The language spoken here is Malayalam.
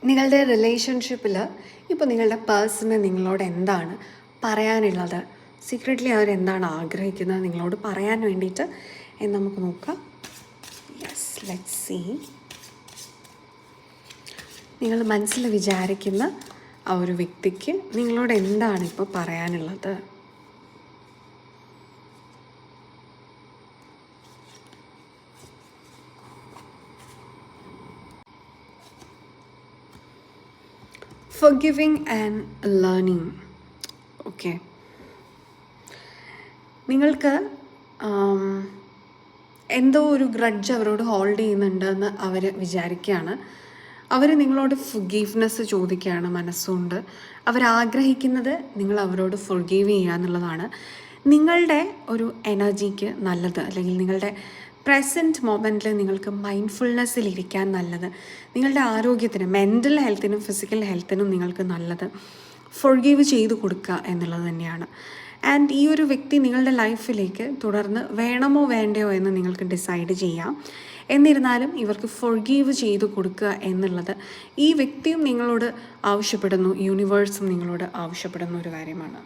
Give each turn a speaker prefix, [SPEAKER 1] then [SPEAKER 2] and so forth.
[SPEAKER 1] നിങ്ങളുടെ റിലേഷൻഷിപ്പിൽ ഇപ്പോൾ നിങ്ങളുടെ പേഴ്സണ് നിങ്ങളോട് എന്താണ് പറയാനുള്ളത്, സീക്രട്ട്ലി അവരെന്താണ് ആഗ്രഹിക്കുന്നത് നിങ്ങളോട് പറയാൻ വേണ്ടിയിട്ട് എന്ന് നമുക്ക് നോക്കാം. Yes, let's see. നിങ്ങൾ മനസ്സിൽ വിചാരിക്കുന്ന ആ ഒരു വ്യക്തിക്ക് നിങ്ങളോട് എന്താണ് ഇപ്പോൾ പറയാനുള്ളത്? forgiving and learning. ഓക്കെ, നിങ്ങൾക്ക് എന്തോ ഒരു ഗ്രഡ്ജ് അവരോട് ഹോൾഡ് ചെയ്യുന്നുണ്ടെന്ന് അവർ വിചാരിക്കുകയാണ്. അവർ നിങ്ങളോട് ഫൊർഗീവ്നെസ് ചോദിക്കുകയാണ് മനസ്സുകൊണ്ട്. അവരാഗ്രഹിക്കുന്നത് നിങ്ങൾ അവരോട് ഫൊർഗീവ് ചെയ്യുക എന്നുള്ളതാണ്. നിങ്ങളുടെ ഒരു എനർജിക്ക് നല്ലത്, അല്ലെങ്കിൽ നിങ്ങളുടെ പ്രസൻറ്റ് മൊമെൻറ്റിൽ നിങ്ങൾക്ക് മൈൻഡ്ഫുൾനെസ്സിലിരിക്കാൻ നല്ലത്, നിങ്ങളുടെ ആരോഗ്യത്തിനും മെൻ്റൽ ഹെൽത്തിനും ഫിസിക്കൽ ഹെൽത്തിനും നിങ്ങൾക്ക് നല്ലത് ഫൊർഗീവ് ചെയ്തു കൊടുക്കുക എന്നുള്ളത് തന്നെയാണ്. ആൻഡ് ഈ ഒരു വ്യക്തി നിങ്ങളുടെ ലൈഫിലേക്ക് തുടർന്ന് വേണമോ വേണ്ടയോ എന്ന് നിങ്ങൾക്ക് ഡിസൈഡ് ചെയ്യാം. എന്നിരുന്നാലും ഇവർക്ക് ഫൊർഗീവ് ചെയ്തു കൊടുക്കുക എന്നുള്ളത് ഈ വ്യക്തിയും നിങ്ങളോട് ആവശ്യപ്പെടുന്നു, യൂണിവേഴ്സും നിങ്ങളോട് ആവശ്യപ്പെടുന്ന ഒരു കാര്യമാണ്.